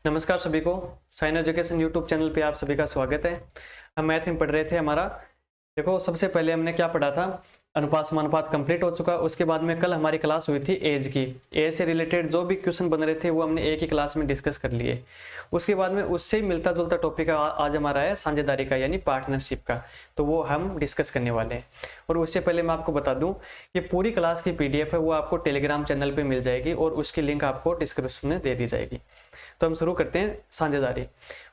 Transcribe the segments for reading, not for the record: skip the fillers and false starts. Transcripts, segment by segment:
नमस्कार सभी को। साइन एजुकेशन यूट्यूब चैनल पे आप सभी का स्वागत है। हम मैथ में पढ़ रहे थे। हमारा देखो, सबसे पहले हमने क्या पढ़ा था, अनुपात समानुपात कंप्लीट हो चुका। उसके बाद में कल हमारी क्लास हुई थी एज की। एज से रिलेटेड जो भी क्वेश्चन बन रहे थे वो हमने एक ही क्लास में डिस्कस कर लिए। उसके बाद में उससे ही मिलता जुलता टॉपिक आज हमारा है साझेदारी का, यानी पार्टनरशिप का। तो वो हम डिस्कस करने वाले हैं। और उससे पहले मैं आपको बता दूं कि पूरी क्लास की पीडीएफ है वो आपको टेलीग्राम चैनल पर मिल जाएगी और उसकी लिंक आपको डिस्क्रिप्शन में दे दी जाएगी। तो हम शुरू करते हैं साझेदारी।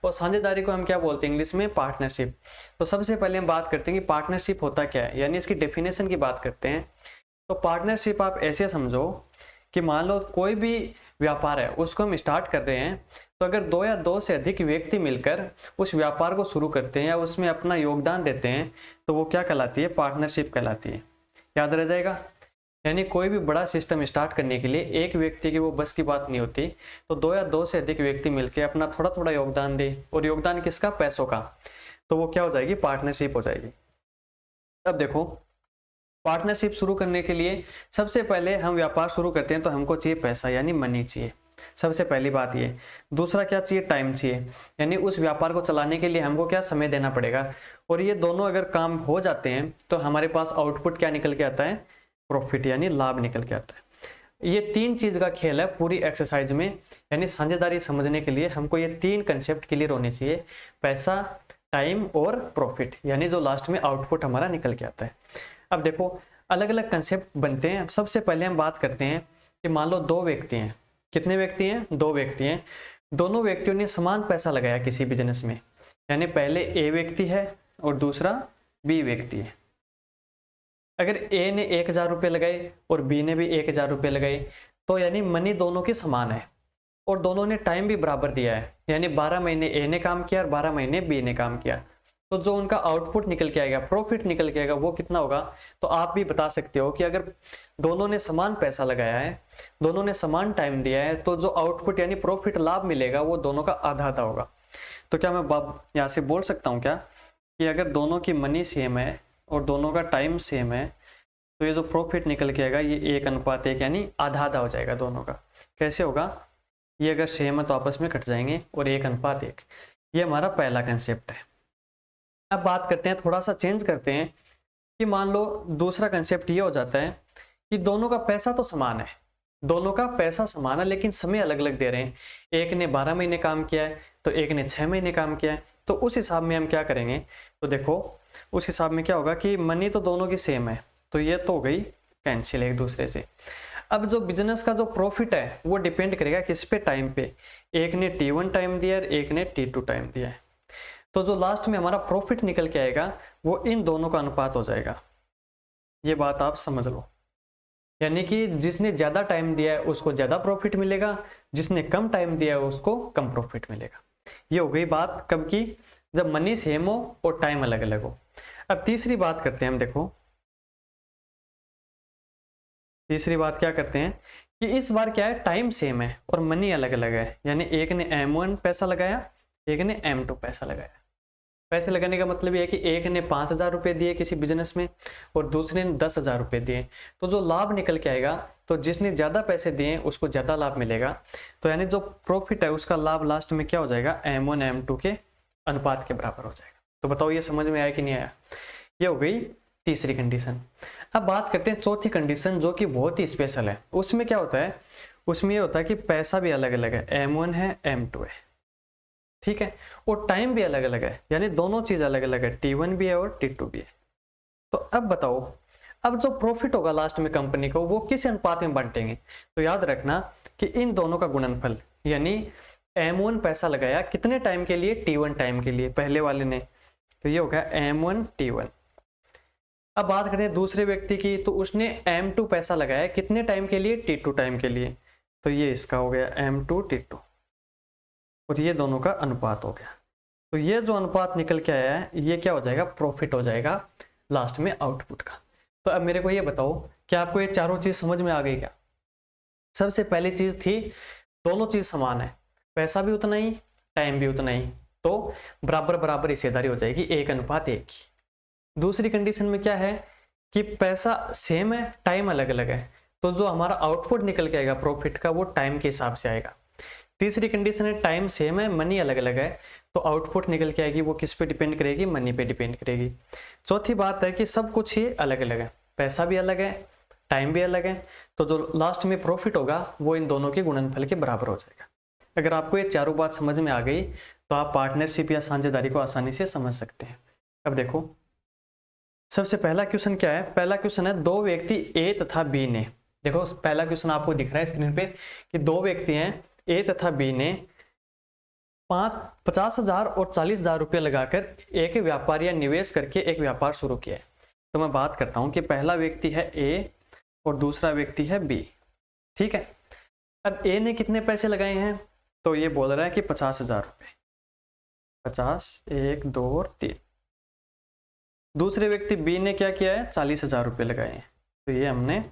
और साझेदारी को हम क्या बोलते हैं इंग्लिश में, पार्टनरशिप। तो सबसे पहले हम बात करते हैं कि पार्टनरशिप होता क्या है, यानी इसकी डेफिनेशन की बात करते हैं। तो पार्टनरशिप आप ऐसे समझो कि मान लो कोई भी व्यापार है उसको हम स्टार्ट कर रहे हैं, तो अगर दो या दो से अधिक व्यक्ति मिलकर उस व्यापार को शुरू करते हैं या उसमें अपना योगदान देते हैं तो वो क्या कहलाती है, पार्टनरशिप कहलाती है। याद रह जाएगा। यानी कोई भी बड़ा सिस्टम स्टार्ट करने के लिए एक व्यक्ति की वो बस की बात नहीं होती, तो दो या दो से अधिक व्यक्ति मिलकर अपना थोड़ा थोड़ा योगदान दे, और योगदान किसका, पैसों का, तो वो क्या हो जाएगी, पार्टनरशिप हो जाएगी। अब देखो, पार्टनरशिप शुरू करने के लिए सबसे पहले हम व्यापार शुरू करते हैं तो हमको चाहिए पैसा, यानी मनी चाहिए। सबसे पहली बात ये। दूसरा क्या चाहिए, टाइम चाहिए, यानी उस व्यापार को चलाने के लिए हमको क्या, समय देना पड़ेगा। और ये दोनों अगर काम हो जाते हैं तो हमारे पास आउटपुट क्या निकल के आता है, प्रॉफिट, यानी लाभ निकल के आता है। ये तीन चीज का खेल है पूरी एक्सरसाइज में। यानी साझेदारी समझने के लिए हमको ये तीन कंसेप्ट क्लियर होने चाहिए, पैसा, टाइम और प्रॉफिट, यानी जो लास्ट में आउटपुट हमारा निकल के आता है। अब देखो, अलग अलग कंसेप्ट बनते हैं। सबसे पहले हम बात करते हैं कि मान लो दो व्यक्ति हैं। कितने व्यक्ति हैं, दो व्यक्ति हैं। दोनों व्यक्तियों ने समान पैसा लगाया किसी बिजनेस में, यानी पहले ए व्यक्ति है और दूसरा बी व्यक्ति है। अगर ए ने 1000 रुपये लगाए और बी ने भी 1000 रुपये लगाए, तो यानी मनी दोनों की समान है और दोनों ने टाइम भी बराबर दिया है, यानी 12 महीने ए ने काम किया और 12 महीने बी ने काम किया। तो जो उनका आउटपुट निकल के आएगा, प्रॉफिट निकल के आएगा, वो कितना होगा। तो आप भी बता सकते हो कि अगर दोनों ने समान पैसा लगाया है, दोनों ने समान टाइम दिया है, तो जो आउटपुट यानी प्रॉफिट लाभ मिलेगा वो दोनों का आधा आधा होगा। तो क्या मैं यहाँ से बोल सकता हूँ क्या कि अगर दोनों की मनी सेम है और दोनों का टाइम सेम है, तो ये जो प्रॉफिट निकल के आएगा ये 1:1, यानी आधा आधा हो जाएगा दोनों का। कैसे होगा, ये अगर सेम है तो आपस में कट जाएंगे और 1:1। ये हमारा पहला कंसेप्ट है। अब बात करते हैं, थोड़ा सा चेंज करते हैं कि मान लो दूसरा कंसेप्ट ये हो जाता है कि दोनों का पैसा तो समान है, दोनों का पैसा समान है, लेकिन समय अलग अलग दे रहे हैं। एक ने 12 महीने काम किया है तो एक ने 6 महीने काम किया है। तो उस हिसाब में हम क्या करेंगे, तो देखो उस हिसाब में क्या होगा कि मनी तो दोनों की सेम है, तो ये तो हो गई कैंसिल एक दूसरे से। अब जो बिजनेस का जो प्रॉफिट है वो डिपेंड करेगा किस पे, टाइम पे। एक ने T1 टाइम दिया है, एक ने T2 टाइम दिया है। तो जो लास्ट में हमारा प्रॉफिट निकल के आएगा वो इन दोनों का अनुपात हो जाएगा। ये बात आप समझ लो। यानी कि जिसने ज्यादा टाइम दिया है उसको ज्यादा प्रॉफिट मिलेगा, जिसने कम टाइम दिया है उसको कम प्रॉफिट मिलेगा। ये हो गई बात कब की, जब मनी सेम हो और टाइम अलग अलग हो। अब तीसरी बात करते हैं हम। देखो तीसरी बात क्या करते हैं कि इस बार क्या है, टाइम सेम है और मनी अलग अलग है। यानी एक ने M1 पैसा लगाया, एक ने M2 पैसा लगाया। पैसे लगाने का मतलब ये है कि एक ने 5000 रुपये दिए किसी बिजनेस में और दूसरे ने 10,000 रुपये दिए। तो जो लाभ निकल के आएगा, तो जिसने ज्यादा पैसे दिए उसको ज्यादा लाभ मिलेगा। तो यानी जो प्रॉफिट है उसका लाभ लास्ट में क्या हो जाएगा, M1 M2 के अनुपात के बराबर हो जाएगा। तो बताओ ये समझ में आया कि नहीं आया। ये हो गई तीसरी कंडीशन। अब बात करते हैं चौथी कंडीशन, जो कि बहुत ही स्पेशल है। उसमें क्या होता है, उसमें ये होता है कि पैसा भी अलग अलग है, M1 है M2 है, ठीक है, और टाइम भी अलग अलग है, यानी दोनों चीज अलग अलग है, T1 भी है और T2 भी है। तो अब बताओ, अब जो प्रॉफिट होगा लास्ट में कंपनी को वो किस अनुपात में बांटेंगे। तो याद रखना कि इन दोनों का गुणनफल, यानी M1 पैसा लगाया कितने टाइम के लिए, T1 टाइम के लिए, पहले वाले ने, तो ये हो गया M1 T1। अब बात करें दूसरे व्यक्ति की, तो उसने M2 पैसा लगाया कितने टाइम के लिए, T2 टाइम के लिए, तो ये इसका हो गया M2 T2 और ये दोनों का अनुपात हो गया। तो ये जो अनुपात निकल के आया है ये क्या हो जाएगा, प्रॉफिट हो जाएगा लास्ट में आउटपुट का। तो अब मेरे को ये बताओ क्या आपको ये चारों चीज समझ में आ गई क्या। सबसे पहली चीज थी दोनों चीज समान है, पैसा भी उतना ही, टाइम भी उतना ही, तो बराबर बराबर हिस्सेदारी हो जाएगी 1:1 की। दूसरी कंडीशन में क्या है कि पैसा सेम है, टाइम अलग अलग है, तो जो हमारा आउटपुट निकल के आएगा प्रॉफिट का वो टाइम के हिसाब से आएगा। तीसरी कंडीशन है टाइम सेम है, मनी अलग अलग है, तो आउटपुट निकल के आएगी वो किस पे डिपेंड करेगी, मनी पे डिपेंड करेगी। चौथी बात है कि सब कुछ ही अलग अलग है, पैसा भी अलग है, टाइम भी अलग है, तो जो लास्ट में प्रॉफिट होगा वो इन दोनों के गुणनफल के बराबर हो जाएगा। अगर आपको ये चारों बात समझ में आ गई तो आप पार्टनरशिप या साझेदारी को आसानी से समझ सकते हैं। अब देखो सबसे पहला क्वेश्चन क्या है, पहला क्वेश्चन है दो व्यक्ति ए तथा बी ने, देखो पहला क्वेश्चन आपको दिख रहा है स्क्रीन पे कि दो व्यक्ति हैं ए तथा बी ने 50,000 और 40,000 रुपये लगाकर एक व्यापार या निवेश करके एक व्यापार शुरू किया है। तो मैं बात करता हूं कि पहला व्यक्ति है ए और दूसरा व्यक्ति है बी, ठीक है। अब ए ने कितने पैसे लगाए हैं, तो ये बोल रहा है कि 50,000 रुपये, 50, 1, 2 और 3। दूसरे व्यक्ति बी ने क्या किया है, 40,000 रुपये लगाए हैं, तो ये हमने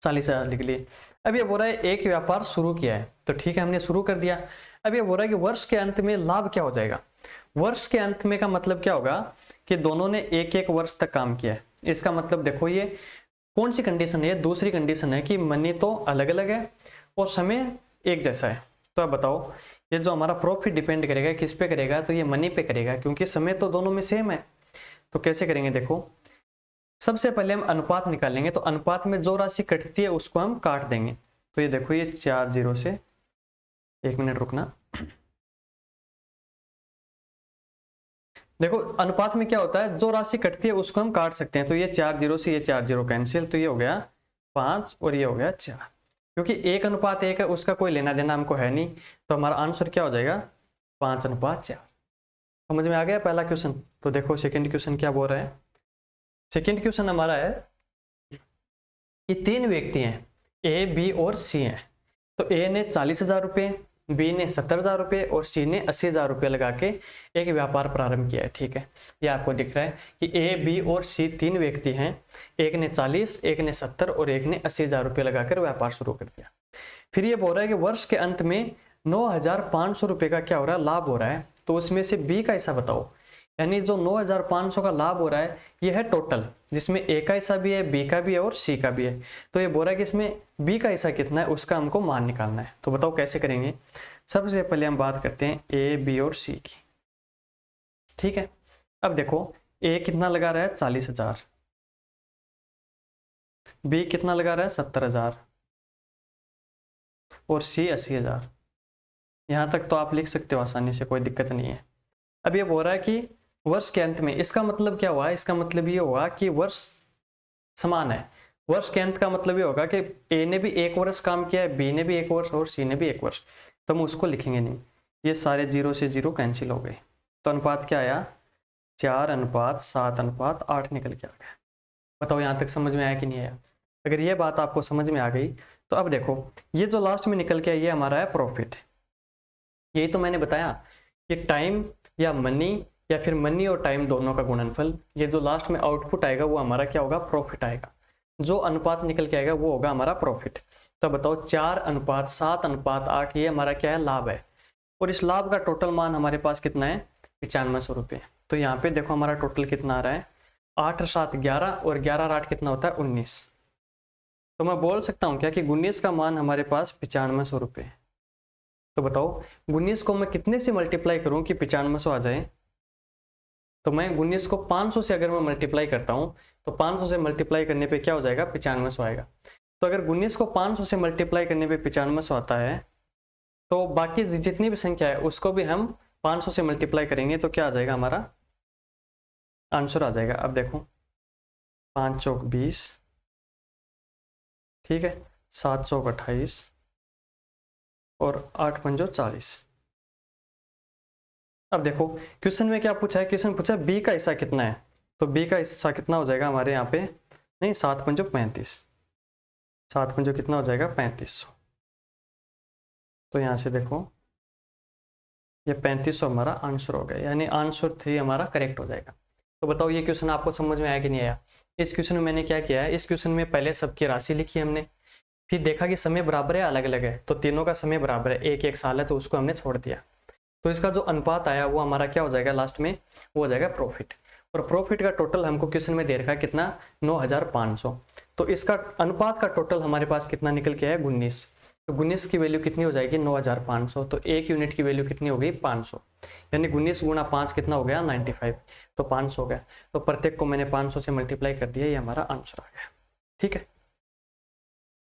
40,000 लिख लिए। अब ये बोल रहा है एक व्यापार शुरू किया है, तो ठीक है हमने शुरू कर दिया। अब ये बोल रहा है कि वर्ष के अंत में लाभ क्या हो जाएगा। वर्ष के अंत में का मतलब क्या होगा कि दोनों ने एक एक वर्ष तक काम किया है। इसका मतलब देखो ये कौन सी कंडीशन है, दूसरी कंडीशन है कि मनी तो अलग अलग है और समय एक जैसा है। तो अब बताओ ये जो हमारा प्रॉफिट डिपेंड करेगा किस पे करेगा, तो ये मनी पे करेगा क्योंकि समय तो दोनों में सेम है। तो कैसे करेंगे, देखो सबसे पहले हम अनुपात निकालेंगे, तो अनुपात में जो राशि कटती है उसको हम काट देंगे। तो ये देखो ये 4 0 से, 1 मिनट रुकना, देखो अनुपात में क्या होता है जो राशि कटती है उसको हम काट सकते हैं। तो ये 4 0 से ये 4 0 कैंसिल, तो ये हो गया 5 और ये हो गया 4, क्योंकि 1:1 है उसका कोई लेना देना हमको है नहीं, तो हमारा आंसर क्या हो जाएगा 5:4। समझ में आ गया पहला क्वेश्चन। तो देखो सेकंड क्वेश्चन क्या बोल रहा है, सेकंड क्वेश्चन हमारा है कि 3 व्यक्ति हैं ए बी और सी हैं, तो ए ने 40,000 रुपये, बी ने 70,000 रुपये और सी ने 80,000 रुपये लगा के एक व्यापार प्रारंभ किया है, ठीक है। ये आपको दिख रहा है कि ए बी और सी 3 व्यक्ति हैं, एक ने 40, एक ने 70 और एक ने 80,000 रुपये लगाकर व्यापार शुरू कर दिया। फिर ये बोल रहा है कि वर्ष के अंत में 9,500 रुपये का क्या हो रहा है, लाभ हो रहा है, तो उसमें से बी का हिस्सा बताओ। यानी जो 9,500 का लाभ हो रहा है ये है टोटल, जिसमें ए का हिस्सा भी है, बी का भी है और सी का भी है। तो ये बोल रहा है कि इसमें बी का हिस्सा कितना है उसका हमको मान निकालना है। तो बताओ कैसे करेंगे। सबसे पहले हम बात करते हैं ए बी और सी की, ठीक है। अब देखो ए कितना लगा रहा है 40,000, बी कितना लगा रहा है 70,000 और सी 80,000। यहां तक तो आप लिख सकते हो आसानी से, कोई दिक्कत नहीं है। अब ये बोल रहा है कि वर्ष के अंत में, इसका मतलब क्या हुआ, इसका मतलब ये हुआ कि वर्ष समान है। वर्ष के अंत का मतलब ये होगा कि ए ने भी 1 वर्ष काम किया है, बी ने भी 1 वर्ष और सी ने भी 1 वर्ष, तो हम उसको लिखेंगे नहीं। ये सारे 0 से 0 कैंसिल हो गए, तो अनुपात क्या आया 4:7:8 निकल के आ गया। बताओ यहाँ तक समझ में आया कि नहीं आया। अगर ये बात आपको समझ में आ गई तो अब देखो ये जो लास्ट में निकल के आया ये हमारा है प्रॉफिट। यही तो मैंने बताया कि टाइम या मनी या फिर मनी और टाइम दोनों का गुणनफल, ये जो लास्ट में आउटपुट आएगा वो हमारा क्या होगा, प्रॉफिट आएगा। जो अनुपात निकल के आएगा वो होगा हमारा प्रॉफिट। तो बताओ 4:7:8 ये हमारा क्या है, लाभ है। और इस लाभ का टोटल मान हमारे पास कितना है 9500 रुपये। तो यहाँ पे देखो हमारा टोटल कितना आ रहा है 8 और 7 11 और 11 और 8 कितना होता है 19। तो मैं बोल सकता हूँ क्या कि 19 का मान हमारे पास 9500 रुपये। तो बताओ 19 को मैं कितने से मल्टीप्लाई करूं कि 9500 आ जाए। तो मैं 19 को 500 से अगर मैं मल्टीप्लाई करता हूं तो 500 से मल्टीप्लाई करने पे क्या हो जाएगा 9500 आएगा। तो अगर 19 को 500 से मल्टीप्लाई करने पे 9500 आता है तो बाकी जितनी भी संख्या है उसको भी हम 500 से मल्टीप्लाई करेंगे तो क्या आ जाएगा, हमारा आंसर आ जाएगा। अब देखो 5 चौक 20, ठीक है, 7 चौक 28 और 8 पंजो 40। अब देखो क्वेश्चन में क्या पूछा है, क्वेश्चन पूछा है बी का हिस्सा कितना है, तो बी का हिस्सा कितना हो जाएगा हमारे यहाँ पे, नहीं 7 पंजो 35, 7 पंजो कितना हो जाएगा 3500। तो यहाँ से देखो ये 3500 हमारा आंसर हो गया, यानी आंसर 3 हमारा करेक्ट हो जाएगा। तो बताओ ये क्वेश्चन आपको समझ में आया कि नहीं आया। इस क्वेश्चन में मैंने क्या किया है, इस क्वेश्चन में पहले सबकी राशि लिखी हमने, फिर देखा कि समय बराबर है अलग अलग है, तो तीनों का समय बराबर है, 1 साल है, तो उसको हमने छोड़ दिया। तो इसका जो अनुपात आया वो हमारा क्या हो जाएगा लास्ट में, वो हो जाएगा प्रॉफिट। और प्रॉफिट का टोटल हमको क्वेश्चन में दे रखा है कितना 9,500। तो इसका अनुपात का टोटल हमारे पास कितना निकल के आया 19। तो 19 की वैल्यू कितनी हो जाएगी 9500, तो 1 यूनिट की वैल्यू कितनी हो गई 500, यानी 19 गुणा 5 कितना हो गया 95, तो 500 हो गया। तो प्रत्येक को मैंने 500 से मल्टीप्लाई कर दिया, ये हमारा आंसर आ गया। ठीक है,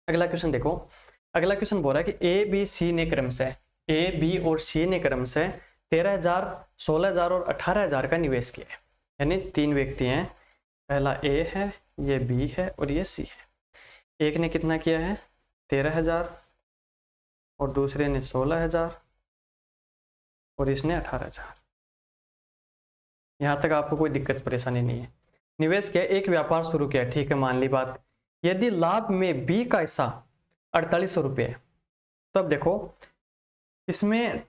अगला क्वेश्चन देखो। अगला क्वेश्चन बोल रहा है कि ए बी सी ने क्रम से, ए बी और सी ने क्रम से 13,000, 16,000 और 18,000 का निवेश किया है। यानी 3 व्यक्ति हैं, पहला ए है, ये बी है और ये सी है। एक ने कितना किया है 13,000 और दूसरे ने 16,000 और इसने 18,000। यहां तक आपको कोई दिक्कत परेशानी नहीं है। निवेश किया, एक व्यापार शुरू किया, ठीक है, मान ली बात। यदि लाभ में बी का हिस्सा 4800 रुपये है, तो अब देखो इसमें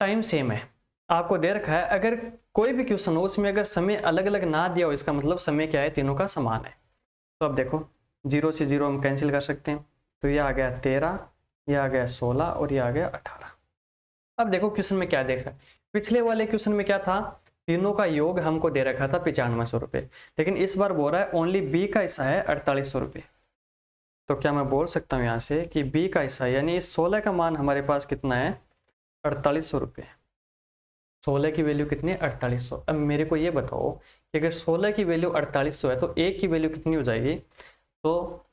टाइम सेम है, आपको दे रखा है। अगर कोई भी क्वेश्चन हो उसमें अगर समय अलग अलग ना दिया हो, इसका मतलब समय क्या है, तीनों का समान है। तो अब देखो 0 से 0 हम कैंसिल कर सकते हैं, तो ये आ गया 13, ये आ गया 16 और ये आ गया 18। अब देखो क्वेश्चन में क्या देख रहा है, पिछले वाले क्वेश्चन में क्या था, तीनों का योग हमको दे रखा था 9500 रुपये, लेकिन इस बार बोल रहा है ओनली बी का हिस्सा है 4800 रुपये। तो क्या मैं बोल सकता हूँ यहाँ से कि बी का हिस्सा यानी इस 16 का मान हमारे पास कितना है 4800 रुपये। 16 की वैल्यू कितनी है 4800। अब मेरे को ये बताओ कि अगर 16 की वैल्यू 4800 है तो एक की वैल्यू कितनी हो जाएगी, तो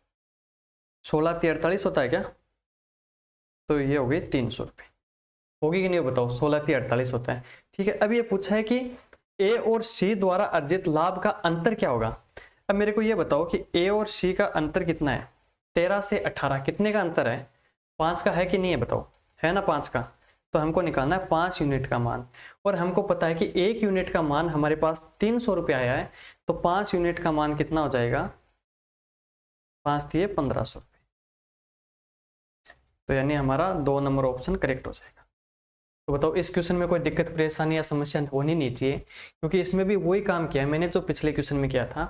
16 × 48 होता है क्या, तो ये हो गई 300 रुपये, होगी कि नहीं बताओ, 16 × 48 होता है। ठीक है, अब ये पूछा है कि ए और सी द्वारा अर्जित लाभ का अंतर क्या होगा। अब मेरे को ये बताओ कि ए और सी का अंतर कितना है, 13 से 18 कितने का अंतर है, 5 का है कि नहीं है बताओ, है ना 5 का। तो हमको निकालना है 5 यूनिट का मान, और हमको पता है कि 1 यूनिट का मान हमारे पास 300 रुपये आया है, तो 5 यूनिट का मान कितना हो जाएगा, 5 दिए 1500 रुपये। तो यानी हमारा 2 नंबर ऑप्शन करेक्ट हो जाएगा। तो बताओ इस क्वेश्चन में कोई दिक्कत परेशानी या समस्या होनी नहीं चाहिए, क्योंकि इसमें भी वही काम किया है मैंने जो पिछले क्वेश्चन में किया था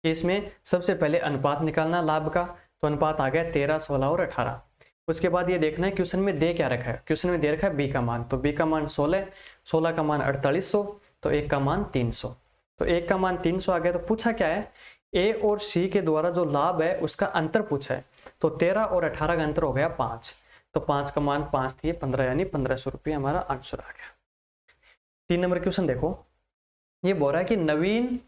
कि इसमें सबसे पहले अनुपात निकालना लाभ का, तो अनुपात आ गया 13, 16 और 18। उसके बाद ये देखना है क्वेश्चन में दे क्या रखा है, क्वेश्चन में दे रखा है बी का मान, तो बी का मान 16, 16 का मान 4800, तो एक का मान 300, तो एक का मान 300 आ गया। तो पूछा क्या है, ए और सी के द्वारा जो लाभ है उसका अंतर पूछा है, तो 13 और 18 का अंतर हो गया 5, तो 5 का मान 5 दिए 15, यानी 1500 रुपये हमारा आंसर आ गया। 3 नंबर क्वेश्चन देखो, ये बोल रहा है कि नवीन,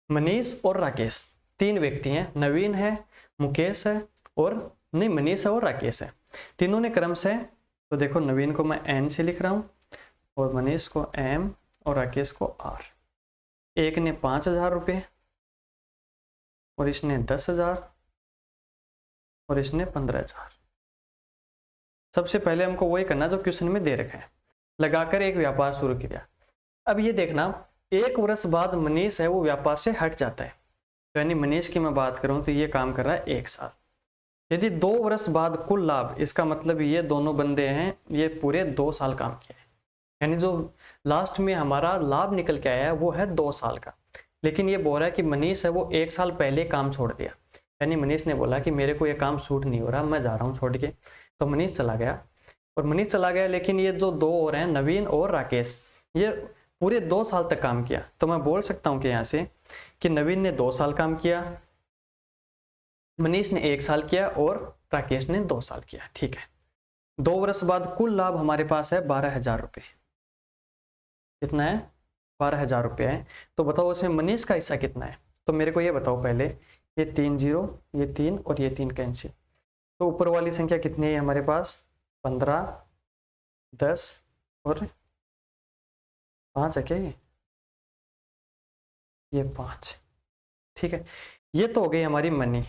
मनीष और राकेश 3 व्यक्ति हैं, नवीन है, मुकेश है और नहीं मनीष है और राकेश है, तीनों ने क्रम से, तो देखो नवीन को मैं एन से लिख रहा हूं और मनीष को एम और राकेश को आर। एक ने 5000 रुपये और इसने 10,000 और इसने 15,000। सबसे पहले हमको वही करना जो क्वेश्चन में दे रखा है, लगाकर एक व्यापार शुरू किया। अब ये देखना 1 वर्ष बाद मनीष है वो व्यापार से हट जाता है, तो यानी मनीष की मैं बात करूं तो ये काम कर रहा है 1 साल। यदि 2 वर्ष बाद कुल लाभ, इसका मतलब ये दोनों बंदे हैं ये पूरे 2 साल काम किए हैं, यानी जो लास्ट में हमारा लाभ निकल के आया है वो है 2 साल का। लेकिन ये बोल रहा है कि मनीष है वो 1 साल पहले काम छोड़ दिया, यानी मनीष ने बोला कि मेरे को ये काम सूट नहीं हो रहा, मैं जा रहा हूँ छोड़ के, तो मनीष चला गया। और मनीष चला गया, लेकिन ये जो 2 और हैं नवीन और राकेश, ये पूरे 2 साल तक काम किया। तो मैं बोल सकता हूँ कि यहाँ से कि नवीन ने 2 साल काम किया, मनीष ने 1 साल किया और राकेश ने 2 साल किया। ठीक है, 2 वर्ष बाद कुल लाभ हमारे पास है 12,000 रुपये। कितना है 12,000 रुपये है। तो बताओ उसमें मनीष का हिस्सा कितना है, तो मेरे को ये बताओ पहले, ये 3 0, ये 3 और ये 3 कैंसिल, तो ऊपर वाली संख्या कितनी है हमारे पास 15, 10 और 5 है क्या, ये 5। ठीक है, ये तो हो गई हमारी मनी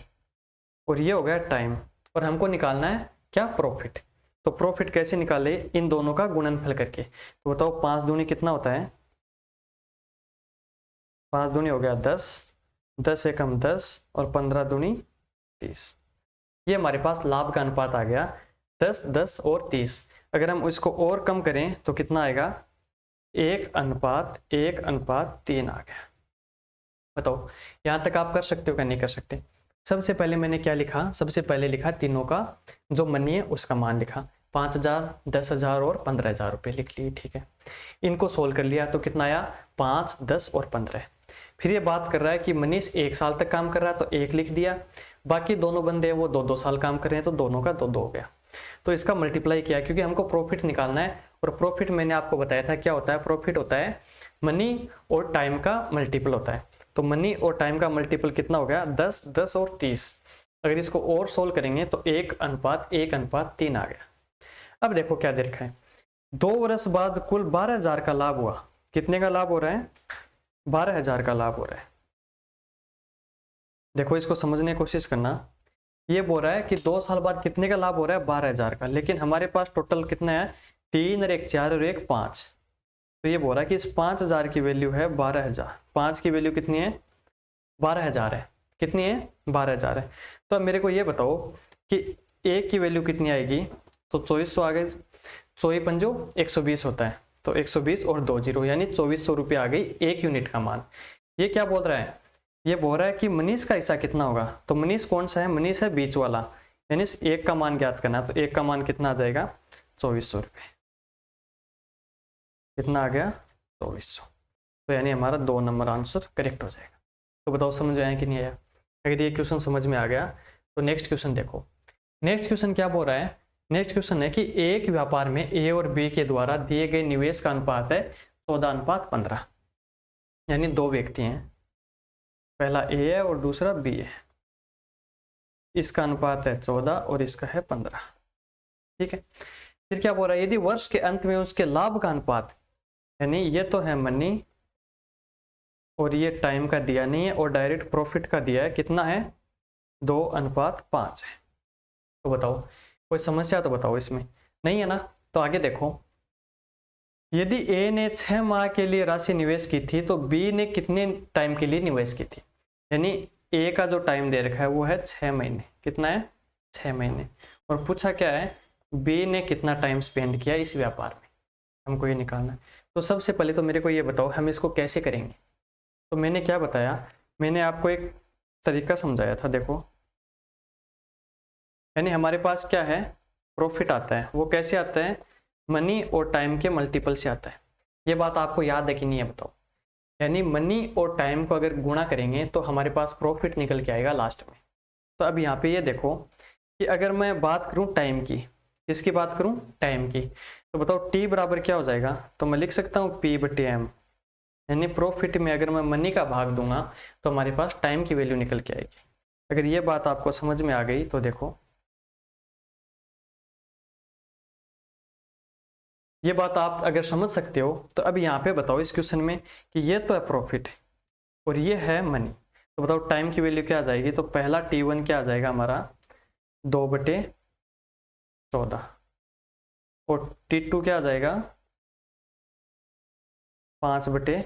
और ये हो गया टाइम, और हमको निकालना है क्या प्रॉफिट। तो प्रॉफिट कैसे निकाले, इन दोनों का गुणनफल करके। तो बताओ 5 दूनी कितना होता है, 5 दूनी हो गया 10, 10 एकम 10 और 15 दूनी 30। ये हमारे पास लाभ का अनुपात आ गया 10, 10 और 30। अगर हम इसको और कम करें तो कितना आएगा, 1:1:3 आ गया। बताओ यहाँ तक आप कर सकते हो क्या नहीं कर सकते। सबसे पहले मैंने क्या लिखा, सबसे पहले लिखा तीनों का जो मनी है उसका मान लिखा, 5,000, 10,000 और 15,000 रुपये लिख लिए। ठीक है, इनको सोल्व कर लिया तो कितना आया 5, 10 और 15। फिर ये बात कर रहा है कि मनीष 1 साल तक काम कर रहा है, तो 1 लिख दिया, बाकी दोनों बंदे हैं वो 2-2 साल काम कर रहे हैं, तो दोनों का 2-2 हो गया। तो इसका मल्टीप्लाई किया क्योंकि हमको प्रॉफिट निकालना है, और प्रॉफिट मैंने आपको बताया था क्या होता है, प्रॉफिट होता है मनी और टाइम का मल्टीपल होता है। तो मनी और टाइम का मल्टीपल कितना हो गया, 10, 10 और 30। अगर इसको और सोल्व करेंगे तो 1:1:3 आ गया। अब देखो क्या दे रखा है, 2 वर्ष बाद कुल 12,000 का लाभ हुआ। कितने का लाभ हो रहा है, 12,000 का लाभ हो रहा है। देखो इसको समझने की कोशिश करना, ये बोल रहा है कि 2 साल बाद कितने का लाभ हो रहा है, 12,000 का, लेकिन हमारे पास टोटल कितना है, 3 और 1 4 और 1 5। तो ये बोल रहा है कि इस 5,000 की वैल्यू है 12,000, 5 की वैल्यू कितनी है, 12,000 है। कितनी है, 12,000 है। तो अब मेरे को ये बताओ कि 1 की वैल्यू कितनी आएगी, तो 2400 आ गई, 24×5 120 होता है, तो 120 और 2 जीरो यानी 2400 रुपये आ गई 1 यूनिट का मान। ये क्या बोल रहा है, ये बोल रहा है कि मनीष का हिस्सा कितना होगा। तो मनीष कौन सा है, मनीष है बीच वाला, यानी 1 का मान ज्ञात करना। तो 1 का मान कितना आ जाएगा, 2400 रुपये। कितना आ गया, 2400। तो यानी हमारा 2 नंबर आंसर करेक्ट हो जाएगा। तो बताओ समझ आया कि नहीं आया। अगर ये क्वेश्चन समझ में आ गया तो नेक्स्ट क्वेश्चन देखो। नेक्स्ट क्वेश्चन क्या बोल रहा है, नेक्स्ट क्वेश्चन है कि एक व्यापार में ए और बी के द्वारा दिए गए निवेश का अनुपात है 14:15, यानी 2 व्यक्ति हैं, पहला ए है और दूसरा बी है। इसका अनुपात है 14 और इसका है 15। ठीक है, फिर क्या बोल रहा है, यदि वर्ष के अंत में उसके लाभ का अनुपात, यानी ये तो है मनी और ये टाइम का दिया नहीं है और डायरेक्ट प्रॉफिट का दिया है, कितना है, 2:5 है। तो बताओ कोई समस्या तो बताओ इसमें, नहीं है ना। तो आगे देखो, यदि ए ने 6 माह के लिए राशि निवेश की थी तो बी ने कितने टाइम के लिए निवेश की थी, यानी ए का जो टाइम दे रखा है वो है 6 महीने। कितना है, 6 महीने। और पूछा क्या है, बी ने कितना टाइम स्पेंड किया इस व्यापार में, हमको ये निकालना है। तो सबसे पहले तो मेरे को ये बताओ हम इसको कैसे करेंगे। तो मैंने क्या बताया, मैंने आपको एक तरीका समझाया था। देखो यानी हमारे पास क्या है, प्रॉफिट आता है, वो कैसे आता है, मनी और टाइम के मल्टीपल से आता है। ये बात आपको याद है कि नहीं है बताओ। यानी मनी और टाइम को अगर गुणा करेंगे तो हमारे पास प्रॉफिट निकल के आएगा लास्ट में। तो अब यहाँ पे ये देखो कि अगर मैं बात करूँ टाइम की, किसकी बात करूँ, टाइम की, तो बताओ टी बराबर क्या हो जाएगा। तो मैं लिख सकता हूँ P/M, यानी प्रॉफिट में अगर मैं मनी का भाग दूंगा तो हमारे पास टाइम की वैल्यू निकल के आएगी। अगर ये बात आपको समझ में आ गई तो देखो ये बात आप अगर समझ सकते हो तो अब यहाँ पे बताओ इस क्वेश्चन में कि ये तो है प्रॉफिट और ये है मनी। तो बताओ टाइम की वैल्यू क्या आ जाएगी। तो पहला T1 क्या आ जाएगा हमारा, 2/14 और T2 क्या आ जाएगा, 5/15।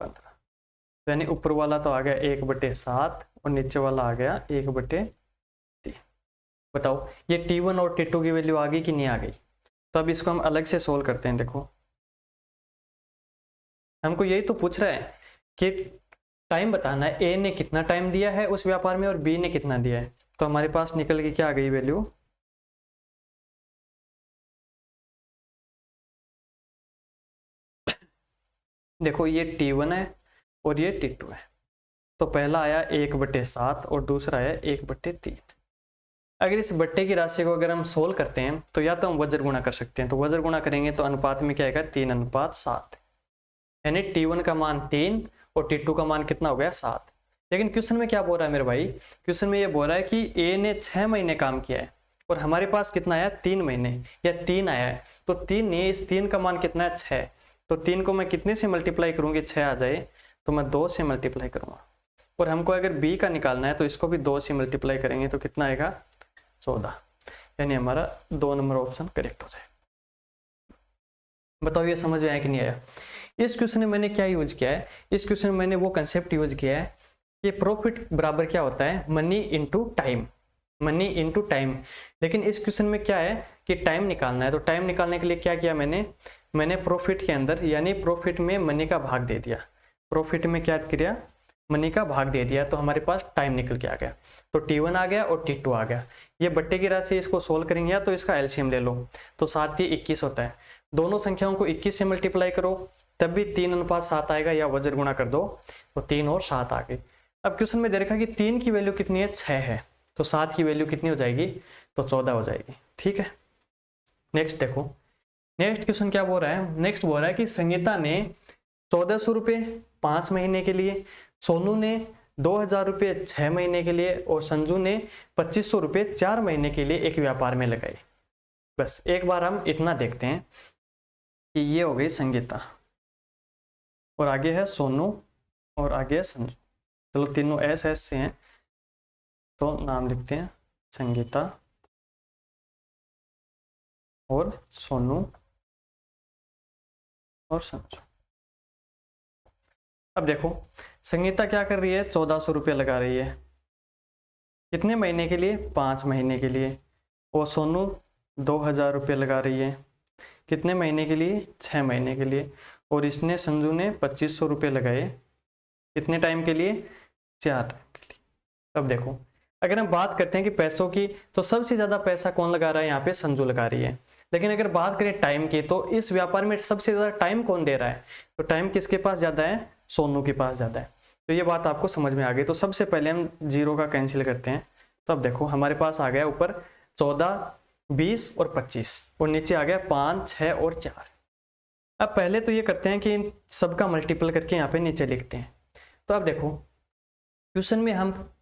तो यानी ऊपर वाला तो आ गया 1/7 और नीचे वाला आ गया 1/3। बताओ ये T1 और T2 की वैल्यू आ गई कि नहीं आ गई। तो अब इसको हम अलग से सोल्व करते हैं। देखो हमको यही तो पूछ रहा है कि टाइम बताना है, ए ने कितना टाइम दिया है उस व्यापार में और बी ने कितना दिया है। तो हमारे पास निकल के क्या आ गई वैल्यू, देखो ये T1 है और ये T2 है। तो पहला आया 1/7 और दूसरा आया 1/3। अगर इस बट्टे की राशि को अगर हम सोल्व करते हैं तो या तो हम वज्र गुणा कर सकते हैं। तो वज्र गुणा करेंगे तो अनुपात में क्या आएगा, 3:7, यानी T1 का मान 3 और T2 का मान कितना हो गया, 7। लेकिन क्वेश्चन में क्या बोल रहा है मेरे भाई, क्वेश्चन में ये बोल रहा है कि ए ने 6 महीने काम किया है और हमारे पास कितना आया, 3 महीने या 3 आया है। तो 3 नहीं, इस 3 का मान कितना है, 6। तो 3 को मैं कितने से मल्टीप्लाई करूँगी, 6 आ जाए, तो मैं 2 से मल्टीप्लाई करूँगा। और हमको अगर बी का निकालना है तो इसको भी 2 से मल्टीप्लाई करेंगे तो कितना आएगा, 14। यानी हमारा 2 नंबर ऑप्शन करेक्ट हो जाए। बताओ ये समझ में आया कि नहीं आया। इस क्वेश्चन में मैंने क्या यूज किया है, इस क्वेश्चन में मैंने वो कंसेप्ट यूज किया है कि प्रॉफिट बराबर क्या होता है, money into time, money into time. लेकिन इस क्वेश्चन में क्या है कि टाइम निकालना है। तो टाइम निकालने के लिए क्या किया मैंने प्रॉफिट के अंदर यानी प्रॉफिट में मनी का भाग दे दिया, प्रॉफिट में क्या किया, मनी का भाग दे दिया, तो हमारे पास टाइम निकल के आ गया। तो T1 आ गया और T2 आ गया। ये बट्टे की राशि इसको सोल्व करेंगे या तो इसका एलसीएम ले लो, तो 7 ये 21 होता है। दोनों संख्याओं को 21 से मल्टीप्लाई करो तब भी 3:7 आएगा, या वज्र गुणा कर दो तो 3 और 7 आ गए। अब क्वेश्चन में दे रखा है कि 3 की वैल्यू कितनी है, 6 है, तो 7 की वैल्यू कितनी हो जाएगी, तो 14 हो जाएगी। ठीक है, नेक्स्ट देखो, नेक्स्ट क्वेश्चन क्या बोल रहा है, नेक्स्ट बोल रहा है कि संगीता ने 1400 रुपये 5 महीने के लिए, सोनू ने 2000 रुपये 6 महीने के लिए और संजू ने 2500 रुपये 4 महीने के लिए एक व्यापार में लगाए। बस एक बार हम इतना देखते हैं कि ये हो गई संगीता और आगे है सोनू और आगे है संजू। चलो तीनों एस एस से हैं तो नाम लिखते हैं संगीता और सोनू और संजू। अब देखो संगीता क्या कर रही है, 1400 रुपये लगा रही है, कितने महीने के लिए, 5 महीने के लिए। और सोनू 2000 रुपये लगा रही है, कितने महीने के लिए, 6 महीने के लिए। और इसने संजू ने 2500 रुपये लगाए, कितने टाइम के लिए, 4 टाइम के लिए। अब देखो अगर हम बात करते हैं कि पैसों की, तो सबसे ज़्यादा पैसा कौन लगा रहा है, यहाँ पे संजू लगा रही है। लेकिन अगर बात करें टाइम की, तो इस व्यापार में सबसे ज़्यादा टाइम कौन दे रहा है, तो टाइम किसके पास ज़्यादा है, सोनू के पास ज़्यादा है। तो ये बात आपको समझ में आ गई। तो सबसे पहले हम 0 का कैंसिल करते हैं। तो अब देखो हमारे पास आ गया ऊपर 14, 20 और 25 और नीचे आ गया 5, 6 और 4। अब पहले तो ये करते हैं कि इन सबका मल्टीपल करके यहाँ पे नीचे लिखते हैं। तो अब देखो क्वेश्चन में हम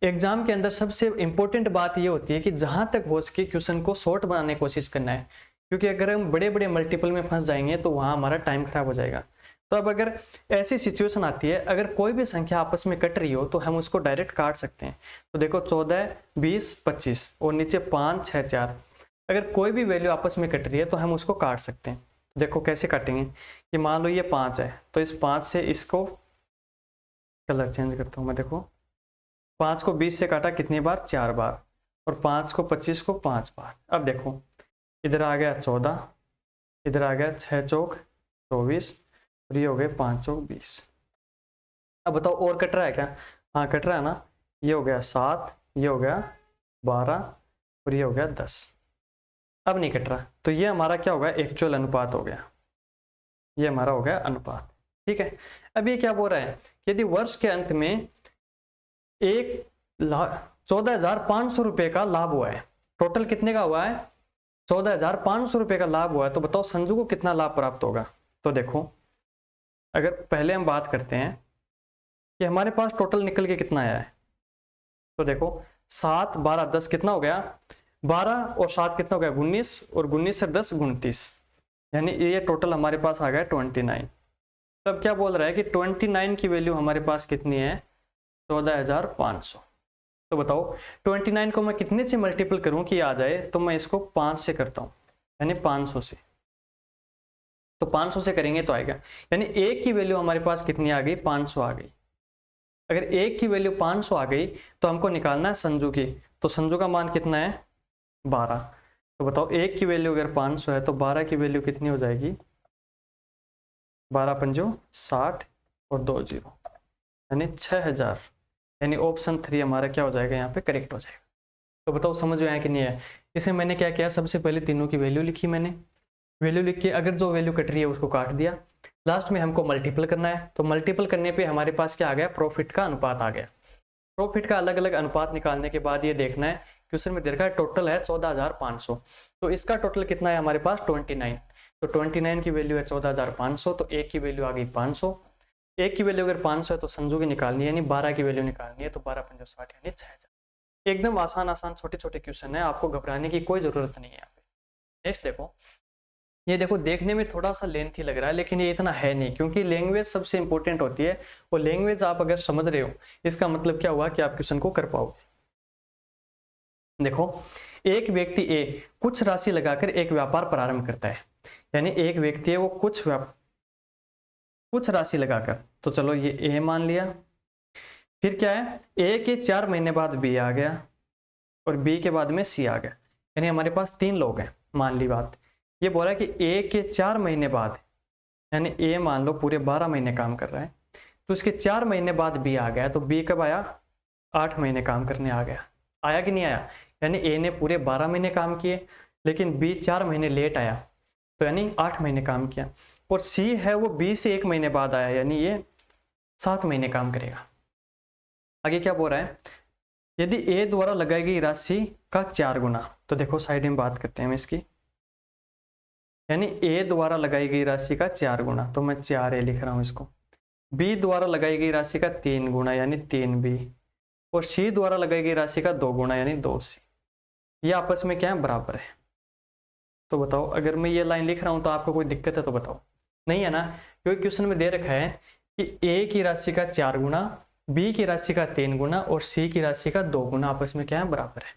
एग्जाम के अंदर सबसे इंपॉर्टेंट बात ये होती है कि जहां तक हो सके क्वेश्चन को शॉर्ट बनाने की कोशिश करना है, क्योंकि अगर हम बड़े बड़े मल्टीपल में फंस जाएंगे तो वहां हमारा टाइम खराब हो जाएगा। तो अब अगर ऐसी सिचुएशन आती है, अगर कोई भी संख्या आपस में कट रही हो तो हम उसको डायरेक्ट काट सकते हैं। तो देखो 14, 20, 25 और नीचे 5, 6, 4, अगर कोई भी वैल्यू आपस में कट रही है तो हम उसको काट सकते हैं। देखो कैसे काटेंगे, कि मान लो ये 5 है तो इस 5 से इसको, कलर चेंज करता हूँ मैं, देखो 5 को 20 से काटा कितनी बार, 4 बार, और 5 को 25 को 5 बार। अब देखो इधर आ गया 14, इधर आ गया 6 चौक 24 और ये हो गए 5 चौक 20। अब बताओ और कट रहा है क्या, हाँ कट रहा है ना, ये हो गया 7, ये हो गया 12 और ये हो गया 10। अब नहीं कट रहा, तो ये हमारा क्या होगा, एक्चुअल अनुपात हो गया, ये हमारा हो गया अनुपात। ठीक है, अब ये क्या बोल रहा है, यदि वर्ष के अंत में 14,500 रुपये का लाभ हुआ है, टोटल कितने का हुआ है, 14,500 रुपये का लाभ हुआ है, तो बताओ संजू को कितना लाभ प्राप्त होगा। तो देखो अगर पहले हम बात करते हैं कि हमारे पास टोटल निकल के कितना आया है, तो देखो 7, 12, 10 कितना हो गया, 12 और 7 कितना हो गया, 19 और 19 से 10 29, यानी ये टोटल हमारे पास आ गया 29। तो अब क्या बोल रहा है कि 29 की वैल्यू हमारे पास कितनी है, 14,500। तो बताओ 29 को मैं कितने से मल्टीपल करूं कि आ जाए, तो मैं इसको 5 से करता हूं, यानी 500 से। तो 500 से करेंगे तो आएगा, यानी एक की वैल्यू हमारे पास कितनी आ गई, 500 आ गई। अगर एक की वैल्यू 500 आ गई तो हमको निकालना है संजू की, तो संजू का मान कितना है, 12। तो बताओ एक की वैल्यू अगर 500 है तो 12 की वैल्यू कितनी हो जाएगी, 12 पंजो 60 और 2 0, यानी 6000, यानी ऑप्शन 3 हमारा क्या हो जाएगा, यहाँ पे करेक्ट हो जाएगा। तो बताओ समझ में आया कि नहीं है। इसे मैंने क्या किया, सबसे पहले तीनों की वैल्यू लिखी, मैंने वैल्यू लिख के अगर जो वैल्यू कट रही है उसको काट दिया, लास्ट में हमको मल्टीपल करना है, तो मल्टीपल करने पे हमारे पास क्या आ गया, प्रॉफिट का अनुपात आ गया। प्रॉफिट का अलग अलग अनुपात निकालने के बाद ये देखना है, क्वेश्चन में देखा है टोटल है 14,500, तो इसका टोटल कितना है हमारे पास 29। तो 29 की वैल्यू है 14,500, तो एक की वैल्यू आ गई 500, एक की वैल्यू अगर 500 है तो संजू की निकालनी है, यानी 12 की वैल्यू निकालनी है, तो 12 पंजो 60 यानी 6000। एकदम आसान आसान छोटे छोटे क्वेश्चन है, आपको घबराने की कोई जरूरत नहीं है यहाँ पे। नेक्स्ट देखो, ये देखो देखने में थोड़ा सा लेंथी लग रहा है लेकिन ये इतना है नहीं, क्योंकि लैंग्वेज सबसे इंपॉर्टेंट होती है, और लैंग्वेज आप अगर समझ रहे हो इसका मतलब क्या हुआ कि आप क्वेश्चन को कर पाओगे। देखो एक व्यक्ति ए कुछ राशि लगाकर एक व्यापार प्रारंभ करता है, यानी एक व्यक्ति है वो कुछ राशि लगाकर, तो चलो ये ए मान लिया। फिर क्या है, ए के 4 महीने बाद बी आ गया और बी के बाद में सी आ गया, यानी हमारे पास 3 लोग हैं। मान ली बात, ये बोला है कि ए के 4 महीने बाद, यानी ए मान लो पूरे 12 महीने काम कर रहा है, तो इसके 4 महीने बाद बी आ गया, तो बी कब आया, 8 महीने काम करने आ गया। आया कि नहीं आया, यानी ए ने पूरे 12 महीने काम किए लेकिन बी 4 महीने लेट आया, तो यानी 8 महीने काम किया। और सी है वो बी से 1 महीने बाद आया, यानी ये 7 महीने काम करेगा। आगे क्या बोल रहा है, यदि ए द्वारा लगाई गई राशि का 4 गुना, तो देखो साइड में बात करते हैं हम इसकी, यानी ए द्वारा लगाई गई राशि का 4 गुना, तो मैं 4A लिख रहा हूं इसको। बी द्वारा लगाई गई राशि का 3 गुना यानी 3B, और सी द्वारा लगाई गई राशि का 2 गुना यानी 2C। ये आपस में क्या है, बराबर है। तो बताओ, अगर मैं ये लाइन लिख रहा हूं तो आपको कोई दिक्कत है तो बताओ, नहीं है ना, क्योंकि क्वेश्चन में दे रखा है कि ए की राशि का 4 गुना, बी की राशि का 3 गुना और सी की राशि का 2 गुना आपस में क्या है, बराबर है।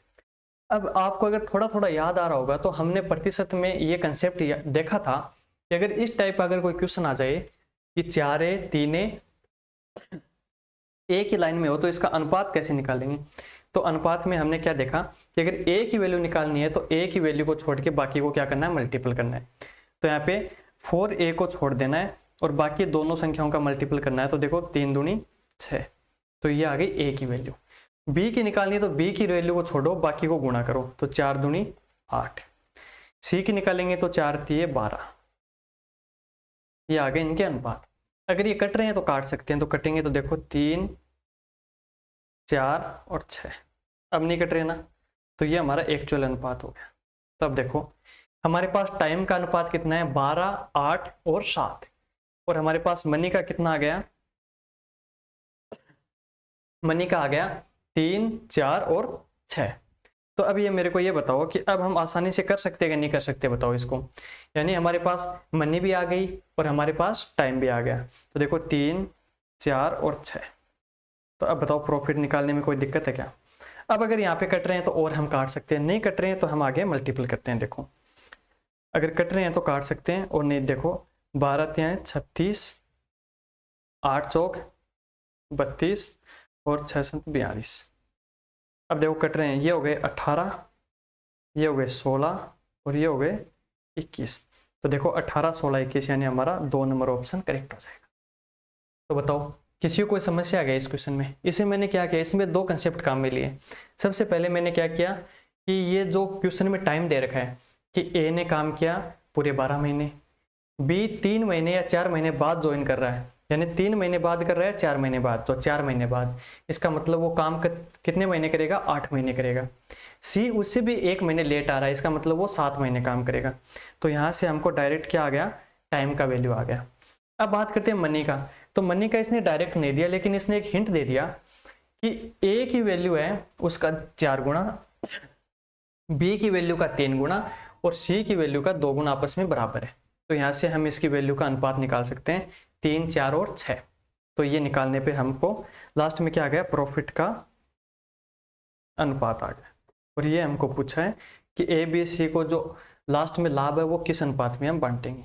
अब आपको अगर थोड़ा थोड़ा याद आ रहा होगा तो हमने प्रतिशत में ये कंसेप्ट देखा था कि अगर इस टाइप का अगर कोई क्वेश्चन आ जाए कि 4A 3A ए की लाइन में हो तो इसका अनुपात कैसे निकालेंगे। तो अनुपात में हमने क्या देखा कि अगर ए की वैल्यू निकालनी है तो ए की वैल्यू को छोड़ के बाकी को क्या करना है, मल्टीपल करना है। तो यहाँ पे 4A को छोड़ देना है और बाकी दोनों संख्याओं का मल्टीपल करना है। तो देखो 3 दूनी 6, तो ये आ गई ए की वैल्यू। बी की निकालनी है तो बी की वैल्यू को छोड़ो, बाकी को गुणा करो, तो 4 दूनी 8। सी की निकालेंगे तो 4 तिये 12। ये आ गए इनके अनुपात। अगर ये कट रहे हैं तो काट सकते हैं, तो कटेंगे तो देखो 3 4 और 6। अब नहीं कट रहे ना, तो ये हमारा एक्चुअल अनुपात हो गया। तो अब देखो हमारे पास टाइम का अनुपात कितना है, 12 8 और 7, और हमारे पास मनी का कितना आ गया, मनी का आ गया 3 4 और 6। तो अब ये मेरे को ये बताओ कि अब हम आसानी से कर सकते हैं कि नहीं कर सकते, बताओ इसको। यानी हमारे पास मनी भी आ गई और हमारे पास टाइम भी आ गया। तो देखो 3 4 और 6। तो अब बताओ प्रॉफिट निकालने में कोई दिक्कत है क्या। अब अगर यहाँ पे कट रहे हैं तो और हम काट सकते हैं, नहीं कट रहे हैं तो हम आगे मल्टीपल करते हैं। देखो अगर कट रहे हैं तो काट सकते हैं, और नहीं देखो 12 तियां 36, 8 चौक 32 और 6 7 42। अब देखो कट रहे हैं, ये हो गए 18, ये हो गए 16 और ये हो गए 21। तो देखो 18 16 21 यानी हमारा 2 नंबर ऑप्शन करेक्ट हो जाएगा। तो बताओ किसी को कोई समस्या आ गई इस क्वेश्चन में। इसे मैंने क्या किया, इसमें 2 कंसेप्ट काम में लिए। सबसे पहले मैंने क्या किया कि ये जो क्वेश्चन में टाइम दे रखा है कि ए ने काम किया पूरे 12 महीने, बी 3 महीने या 4 महीने बाद ज्वाइन कर रहा है, यानी 3 महीने बाद कर रहा है 4 महीने बाद, तो 4 महीने बाद, इसका मतलब वो काम कितने महीने करेगा, 8 महीने करेगा। सी उससे भी 1 महीने लेट आ रहा है, इसका मतलब वो 7 महीने काम करेगा। तो यहाँ से हमको डायरेक्ट क्या आ गया, टाइम का वैल्यू आ गया। अब बात करते हैं मनी का। तो मनी का इसने डायरेक्ट नहीं दिया, लेकिन इसने एक हिंट दे दिया कि ए की वैल्यू है उसका 4 गुना, बी की वैल्यू का 3 गुना और सी की वैल्यू का 2 गुना आपस में बराबर है। तो यहाँ से हम इसकी वैल्यू का अनुपात निकाल सकते हैं 3 4 और 6। तो ये निकालने पे हमको लास्ट में क्या आ गया, प्रॉफिट का अनुपात आ गया। और ये हमको पूछा है कि ए बी सी को जो लास्ट में लाभ है वो किस अनुपात में हम बांटेंगे।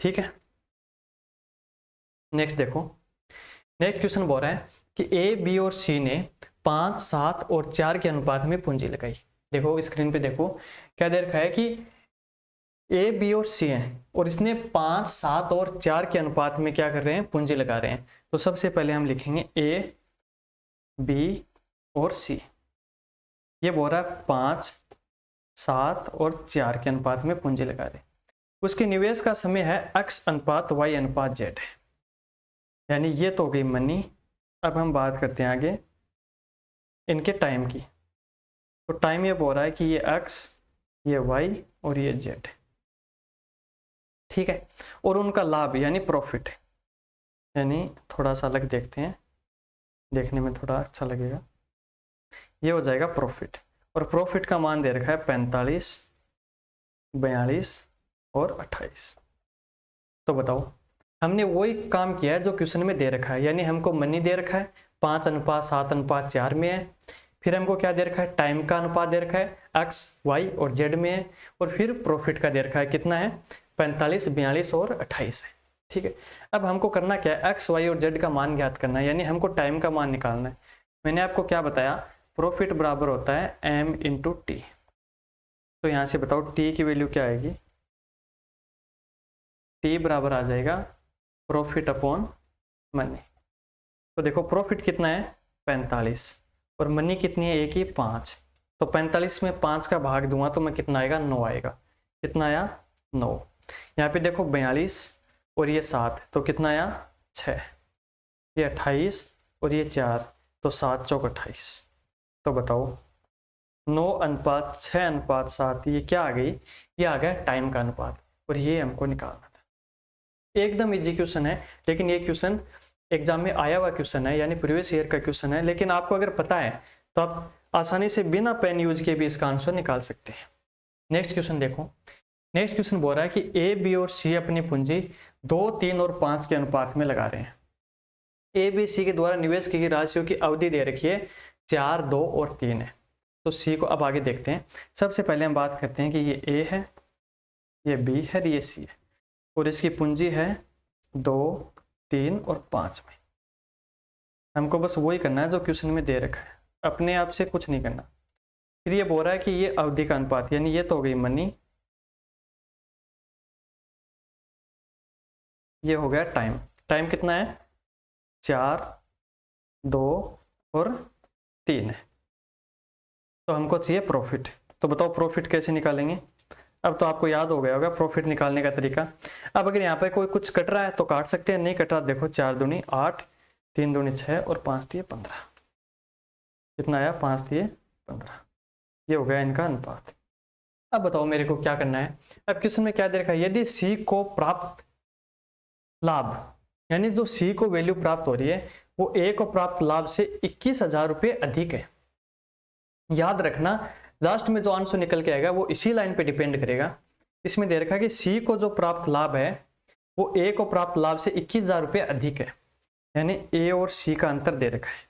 ठीक है, नेक्स्ट देखो, नेक्स्ट क्वेश्चन बोल रहा है कि ए बी और सी ने 5 7 और 4 के अनुपात में पूंजी लगाई। देखो स्क्रीन पे देखो क्या दे रखा है कि ए बी और सी है और इसने 5 7 और 4 के अनुपात में क्या कर रहे हैं, पूंजी लगा रहे हैं। तो सबसे पहले हम लिखेंगे ए बी और सी। ये बोल रहा है 5 7 और 4 के अनुपात में पूंजी लगा रहे हैं। उसके निवेश का समय है x अनुपात y अनुपात z है, यानी ये तो हो गई मनी। अब हम बात करते हैं आगे इनके टाइम की। तो टाइम ये बोल रहा है कि ये x, ये y और ये z, ठीक है। और उनका लाभ यानी प्रॉफिट, यानी थोड़ा सा अलग देखते हैं, देखने में थोड़ा अच्छा लगेगा। ये हो जाएगा प्रॉफिट, और प्रॉफिट का मान दे रखा है 45 42 और 28। तो बताओ हमने वही काम किया है जो क्वेश्चन में दे रखा है, यानी हमको मनी दे रखा है 5 अनुपात 7 अनुपात 4 में है, फिर हमको क्या दे रखा है, टाइम का अनुपात दे रखा है x y और z में है, और फिर प्रॉफिट का दे रखा है कितना है 45 42 और 28 है। ठीक है, अब हमको करना क्या है, x y और z का मान ज्ञात करना है, यानी हमको टाइम का मान निकालना है। मैंने आपको क्या बताया, प्रॉफिट बराबर होता है m इंटू टी। तो यहाँ से बताओ t की वैल्यू क्या आएगी, t बराबर आ जाएगा प्रॉफिट अपॉन मनी। तो देखो प्रॉफिट कितना है 45 और मनी कितनी है, एक ही 5। तो 45 में 5 का भाग दूंगा तो मैं कितना आएगा, 9 आएगा। कितना आया 9। यहाँ पे देखो 42 और ये 7, तो कितना आया 6, ये 28 और ये 4, तो 7 चौक 28। तो बताओ 9:6:7, ये क्या आ गई? ये आ गया टाइम का अनुपात, और ये हमको निकालना था। एकदम इजी क्वेश्चन है, लेकिन ये क्वेश्चन एग्जाम में आया हुआ क्वेश्चन है, यानी प्रीवियस ईयर का क्वेश्चन है, लेकिन आपको अगर पता है तो आप आसानी से बिना पेन यूज के भी इसका आंसर निकाल सकते हैं। नेक्स्ट क्वेश्चन देखो। नेक्स्ट क्वेश्चन बोल रहा है कि ए, बी और सी अपनी पूंजी 2, 3 और 5 के अनुपात में लगा रहे हैं। ए, बी, सी के द्वारा निवेश की गई राशियों की अवधि दे रखी है 4, 2 और 3 है। तो सी को अब आगे देखते हैं। सबसे पहले हम बात करते हैं कि ये ए है, ये बी है, ये सी है, और इसकी पूंजी है 2, 3 और 5 में। हमको बस वही करना है जो क्वेश्चन में दे रखा है, अपने आप से कुछ नहीं करना। फिर ये बोल रहा है कि ये अवधि का अनुपात, यानी ये तो हो गई मनी, ये हो गया टाइम। टाइम कितना है? 4, 2 और 3 है। तो हमको चाहिए प्रॉफिट। तो बताओ प्रॉफिट कैसे निकालेंगे? अब तो आपको याद हो गया होगा प्रॉफिट निकालने का तरीका। अब अगर यहाँ पर कोई कुछ कट रहा है तो काट सकते हैं, नहीं कट रहा देखो 4 दूनी 8, 3 दूनी 6 और 5 दिए 15। कितना आया? 5 दिए 15। ये हो गया इनका अनुपात। अब बताओ मेरे को क्या करना है। अब क्वेश्चन में क्या दे रखा है? यदि सी को प्राप्त लाभ, यानी जो सी को वैल्यू प्राप्त हो रही है वो ए को प्राप्त लाभ से 21,000 रुपये अधिक है। याद रखना लास्ट में जो आंसर निकल के आएगा वो इसी लाइन पे डिपेंड करेगा। इसमें दे रखा है कि सी को जो प्राप्त लाभ है वो ए को प्राप्त लाभ से 21,000 रुपये अधिक है, यानी ए और सी का अंतर दे रखा है।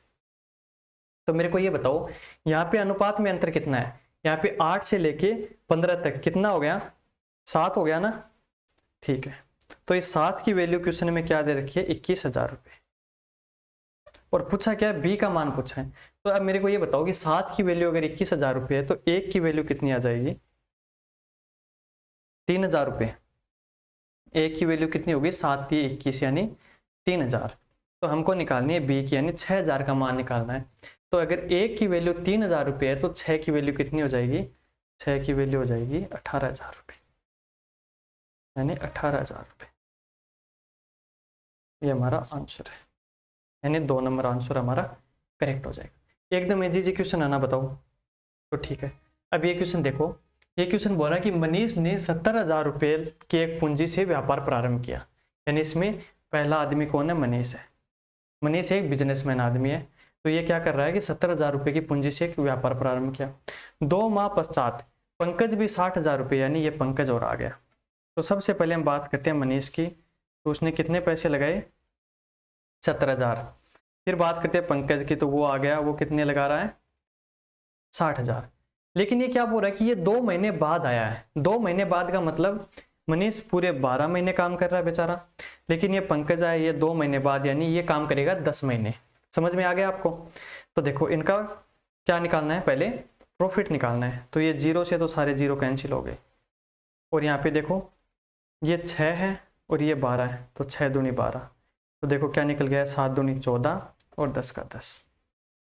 तो मेरे को ये बताओ यहाँ पे अनुपात में अंतर कितना है? यहाँ पे 8 से लेके 15 तक कितना हो गया? 7 हो गया ना? ठीक है, तो इस 7 की वैल्यू क्वेश्चन में क्या दे रखी है? 21,000 रुपये। और पूछा क्या है? बी का मान पूछा है। तो अब मेरे को ये बताओ कि 7 की वैल्यू अगर 21,000 रुपये है तो 1 की वैल्यू कितनी आ जाएगी? 3,000 रुपये। 1 की वैल्यू कितनी होगी? 7 × 21 यानी 3,000। तो हमको निकालनी है बी की, यानी 6,000 का मान निकालना है। तो अगर 1 की वैल्यू 3,000 रुपये है तो 6 की वैल्यू कितनी हो जाएगी? 6 की वैल्यू हो जाएगी 18,000 रुपये, यानी 18,000 रुपये। ये हमारा आंसर है, यानी 2 नंबर आंसर हमारा करेक्ट हो जाएगा। एकदम इजी क्वेश्चन है ना? बताओ। तो ठीक है, अब ये क्वेश्चन देखो। ये क्वेश्चन बोल रहा है कि मनीष ने 70,000 रुपये की एक पूंजी से व्यापार प्रारंभ किया, यानी इसमें पहला आदमी कौन है? मनीष है। मनीष एक बिजनेसमैन आदमी है। तो ये क्या कर रहा है कि 70,000 रुपये की पूंजी से एक व्यापार प्रारंभ किया। 2 माह पश्चात पंकज भी 60,000 रुपये, यानी ये पंकज और आ गया। तो सबसे पहले हम बात करते हैं मनीष की। तो उसने कितने पैसे लगाए? 70,000। फिर बात करते हैं पंकज की, तो वो आ गया, वो कितने लगा रहा है? 60,000। लेकिन ये क्या बोल रहा है कि ये 2 महीने बाद आया है। 2 महीने बाद का मतलब मनीष पूरे 12 महीने काम कर रहा है बेचारा, लेकिन ये पंकज आया ये 2 महीने बाद, यानी ये काम करेगा 10 महीने। समझ में आ गया आपको? तो देखो इनका क्या निकालना है? पहले प्रॉफिट निकालना है। तो ये 0 से तो सारे 0 कैंसिल हो गए, और यहाँ पे देखो ये 6 है और ये 12 है, तो 6 दूनी 12। तो देखो क्या निकल गया है? 7 दूनी 14 और 10 का 10।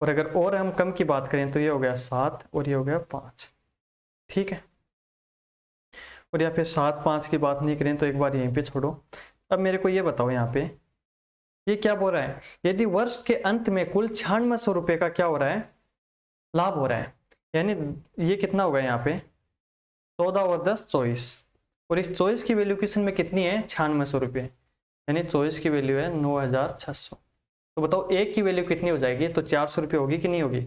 और अगर और हम कम की बात करें तो ये हो गया 7 और ये हो गया 5। ठीक है, और यहाँ पे 7, 5 की बात नहीं करें तो एक बार यहीं पे छोड़ो। अब मेरे को ये बताओ यहाँ पे ये क्या बोल रहा है? यदि वर्ष के अंत में कुल 9600 रुपये का क्या हो रहा है? लाभ हो रहा है, यानी ये कितना होगा यहाँ पे? 14 और 10 24, और इस 24 की वैल्यू क्वेश्चन में कितनी है? 9600 रुपये, यानी 24 की वैल्यू है 9,600। तो बताओ 1 की वैल्यू कितनी हो जाएगी? तो 400 रुपये होगी कि नहीं होगी?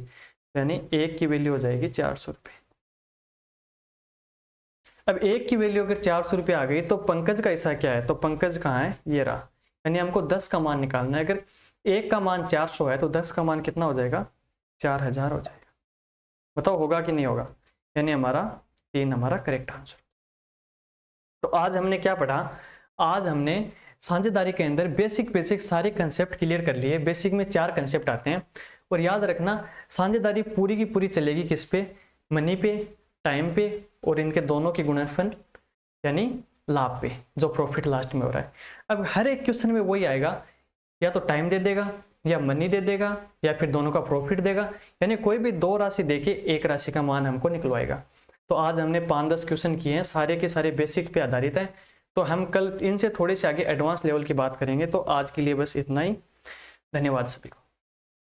यानी 1 की वैल्यू हो जाएगी 400 रुपये। अब 1 की वैल्यू अगर 400 रुपये आ गई तो पंकज का हिस्सा क्या है? तो पंकज कहाँ है? ये रहा, यानी हमको 10 का मान निकालना है। अगर 1 का मान 400 है तो 10 का मान कितना हो जाएगा? 4,000 हो जाएगा। बताओ होगा कि नहीं होगा? यानी हमारा 3 हमारा करेक्ट आंसर। तो आज हमने क्या पढ़ा? आज हमने साझेदारी के अंदर बेसिक सारे कंसेप्ट क्लियर कर लिए। बेसिक में 4 कंसेप्ट आते हैं, और याद रखना साझेदारी पूरी की पूरी चलेगी किस पे? मनी पे, टाइम पे, और इनके दोनों के गुणनफल यानी लाभ पे, जो प्रॉफिट लास्ट में हो रहा है। अब हर एक क्वेश्चन में वही आएगा, या तो टाइम दे देगा, या मनी दे देगा, या फिर दोनों का प्रॉफिट देगा, यानी कोई भी 2 राशि देके एक राशि का मान हमको निकलवाएगा। तो आज हमने 5-10 क्वेश्चन किए हैं, सारे के सारे बेसिक पे आधारित है। तो हम कल इनसे थोड़े से आगे एडवांस लेवल की बात करेंगे। तो आज के लिए बस इतना ही। धन्यवाद सभी को।